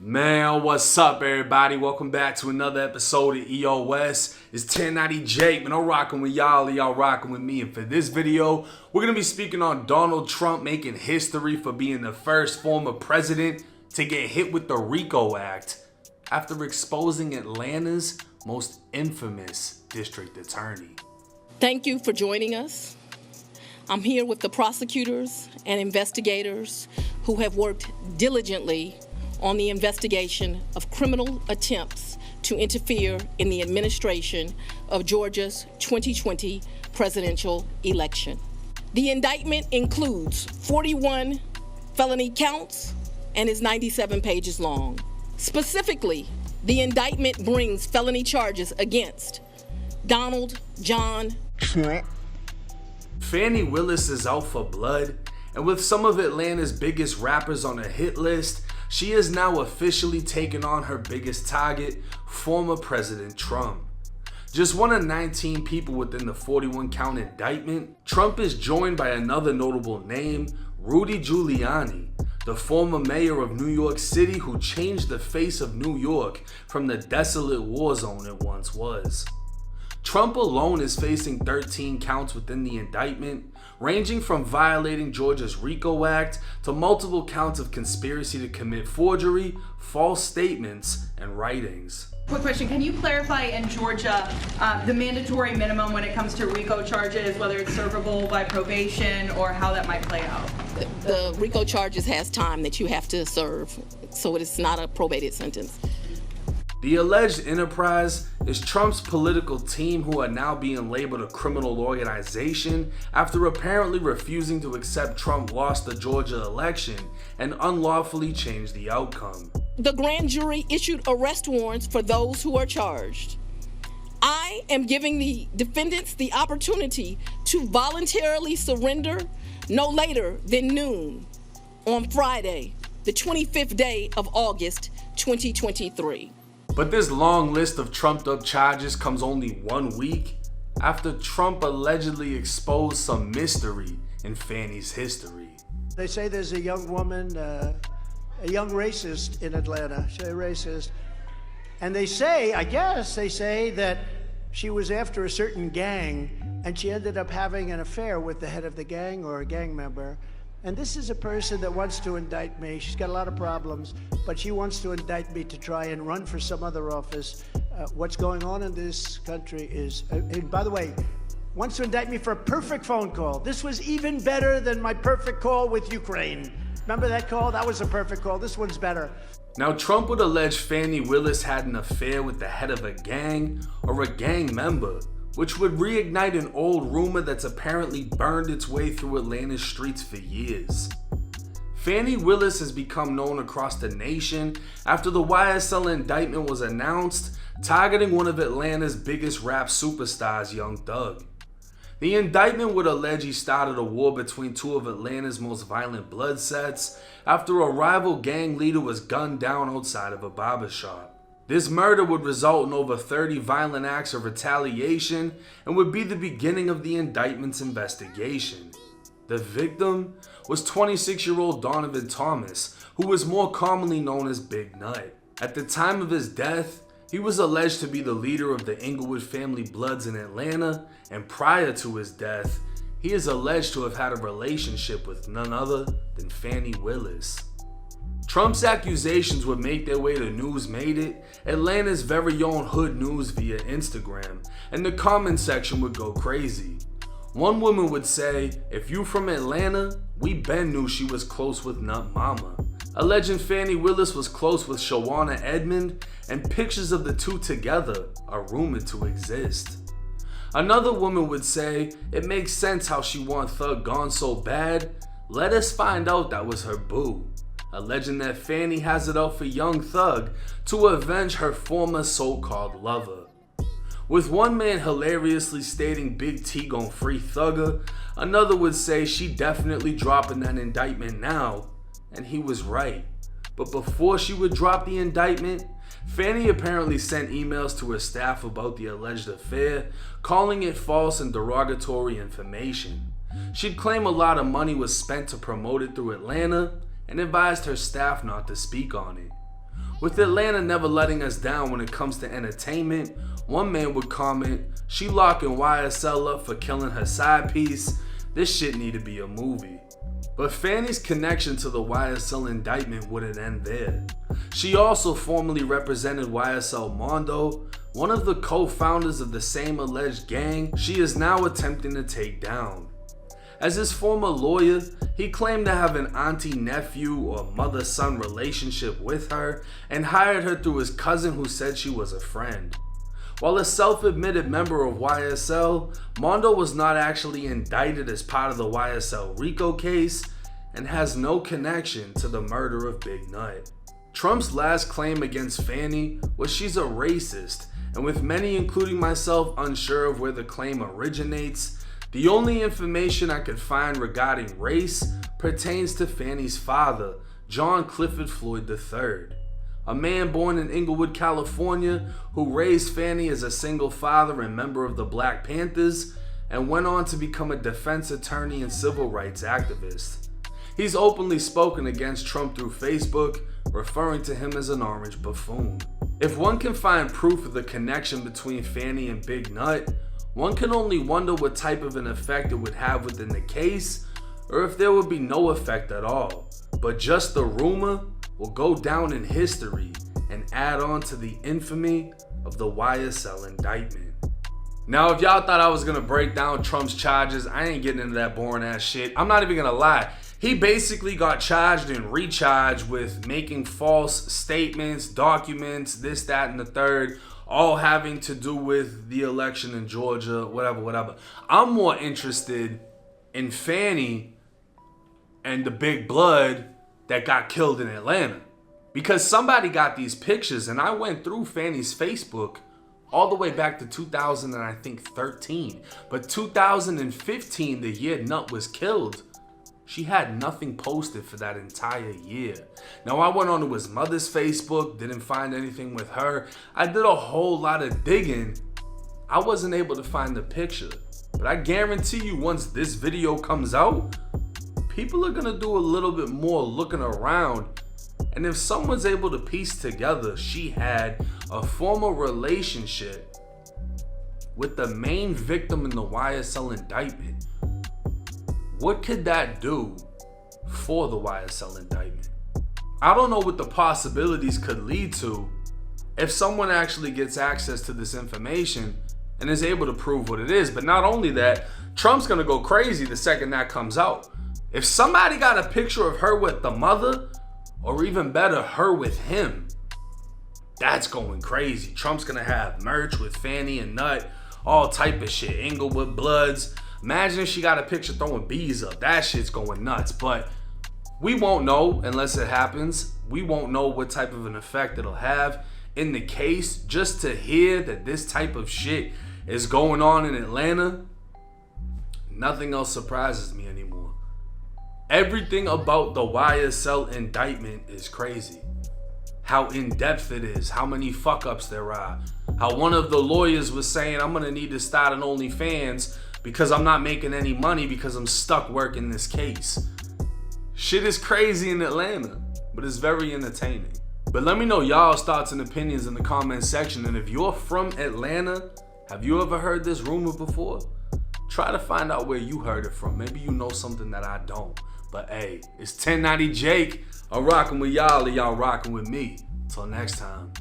Man, what's up, everybody? Welcome back to another episode of EOS. It's 1090 Jake, man. I'm rocking with y'all rocking with me. And for this video, we're going to be speaking on Donald Trump making history for being the first former president to get hit with the Rico Act after exposing Atlanta's most infamous district attorney. Thank you for joining us. I'm here with the prosecutors and investigators who have worked diligently on the investigation of criminal attempts to interfere in the administration of Georgia's 2020 presidential election. The indictment includes 41 felony counts and is 97 pages long. Specifically, the indictment brings felony charges against Donald John Trump. Fani Willis is out for blood, and with some of Atlanta's biggest rappers on a hit list, she has now officially taken on her biggest target, former President Trump. Just one of 19 people within the 41-count indictment, Trump is joined by another notable name, Rudy Giuliani, the former mayor of New York City who changed the face of New York from the desolate war zone it once was. Trump alone is facing 13 counts within the indictment, ranging from violating Georgia's Rico Act to multiple counts of conspiracy to commit forgery, false statements, and writings. Quick question, can you clarify in Georgia the mandatory minimum when it comes to RICO charges, whether it's servable by probation or how that might play out? The RICO charges has time that you have to serve, so it is not a probated sentence. The alleged enterprise is Trump's political team, who are now being labeled a criminal organization after apparently refusing to accept Trump lost the Georgia election and unlawfully changed the outcome. The grand jury issued arrest warrants for those who are charged. I am giving the defendants the opportunity to voluntarily surrender no later than noon on Friday, the 25th day of August, 2023. But this long list of trumped-up charges comes only 1 week after Trump allegedly exposed some mystery in Fani's history. They say there's a young woman, a young racist in Atlanta. She's a racist. And they say, I guess they say that she was after a certain gang and she ended up having an affair with the head of the gang or a gang member. And this is a person that wants to indict me. She's got a lot of problems, but she wants to indict me to try and run for some other office. What's going on in this country is, and by the way, wants to indict me for a perfect phone call. This was even better than my perfect call with Ukraine. Remember that call? That was a perfect call. This one's better. Now, Trump would allege Fani Willis had an affair with the head of a gang or a gang member, which would reignite an old rumor that's apparently burned its way through Atlanta's streets for years. Fani Willis has become known across the nation after the YSL indictment was announced, targeting one of Atlanta's biggest rap superstars, Young Thug. The indictment would allege he started a war between two of Atlanta's most violent blood sets after a rival gang leader was gunned down outside of a barbershop. This murder would result in over 30 violent acts of retaliation and would be the beginning of the indictment's investigation. The victim was 26-year-old Donovan Thomas, who was more commonly known as Big Nut. At the time of his death, he was alleged to be the leader of the Inglewood family Bloods in Atlanta, and prior to his death, he is alleged to have had a relationship with none other than Fani Willis. Trump's accusations would make their way to News Made It, Atlanta's very own hood news via Instagram, and the comment section would go crazy. One woman would say, "If you from Atlanta, we been knew she was close with Nut Mama," alleging Fani Willis was close with Shawana Edmond, and pictures of the two together are rumored to exist. Another woman would say, "It makes sense how she want Thug gone so bad. Let us find out that was her boo," alleging that Fani has it out for Young Thug to avenge her former so-called lover. With one man hilariously stating Big T gon' free Thugger, another would say she definitely dropping that indictment now, and he was right. But before she would drop the indictment, Fani apparently sent emails to her staff about the alleged affair, calling it false and derogatory information. She'd claim a lot of money was spent to promote it through Atlanta, and advised her staff not to speak on it. With Atlanta never letting us down when it comes to entertainment, one man would comment, "She locking YSL up for killing her side piece. This shit need to be a movie." But Fanny's connection to the YSL indictment wouldn't end there. She also formerly represented YSL Mondo, one of the co-founders of the same alleged gang she is now attempting to take down. As his former lawyer, he claimed to have an auntie-nephew or mother-son relationship with her and hired her through his cousin who said she was a friend. While a self-admitted member of YSL, Mondo was not actually indicted as part of the YSL Rico case and has no connection to the murder of Big Nut. Trump's last claim against Fanny was she's a racist, and with many, including myself, unsure of where the claim originates, the only information I could find regarding race pertains to Fanny's father, John Clifford Floyd III, a man born in Inglewood, California, who raised Fanny as a single father and member of the Black Panthers, and went on to become a defense attorney and civil rights activist. He's openly spoken against Trump through Facebook, referring to him as an orange buffoon. If one can find proof of the connection between Fanny and Big Nut, one can only wonder what type of an effect it would have within the case, or if there would be no effect at all. But just the rumor will go down in history and add on to the infamy of the YSL indictment. Now, if y'all thought I was gonna break down Trump's charges, I ain't getting into that boring ass shit. I'm not even gonna lie. He basically got charged and recharged with making false statements, documents, this, that, and the third, all having to do with the election in Georgia, whatever. I'm more interested in Fanny and the big blood that got killed in Atlanta. Because somebody got these pictures, and I went through Fanny's Facebook all the way back to 2013. But 2015, the year Nut was killed, she had nothing posted for that entire year. Now, I went onto his mother's Facebook, didn't find anything with her. I did a whole lot of digging. I wasn't able to find the picture. But I guarantee you, once this video comes out, people are gonna do a little bit more looking around. And if someone's able to piece together she had a former relationship with the main victim in the YSL indictment, what could that do for the YSL indictment? I don't know what the possibilities could lead to if someone actually gets access to this information and is able to prove what it is. But not only that, Trump's gonna go crazy the second that comes out. If somebody got a picture of her with the mother, or even better, her with him, that's going crazy. Trump's gonna have merch with Fanny and Nut, all type of shit, Inglewood Bloods. Imagine if she got a picture throwing bees up. That shit's going nuts. But we won't know unless it happens. We won't know what type of an effect it'll have in the case. Just to hear that this type of shit is going on in Atlanta, nothing else surprises me anymore. Everything about the YSL indictment is crazy. How in-depth it is, how many fuck-ups there are. How one of the lawyers was saying, I'm gonna need to start an OnlyFans because I'm not making any money because I'm stuck working this case. Shit is crazy in Atlanta, but it's very entertaining. But let me know y'all's thoughts and opinions in the comment section. And if you're from Atlanta, have you ever heard this rumor before? Try to find out where you heard it from. Maybe you know something that I don't. But hey, it's 1090 Jake. I'm rocking with y'all and y'all rocking with me. Till next time.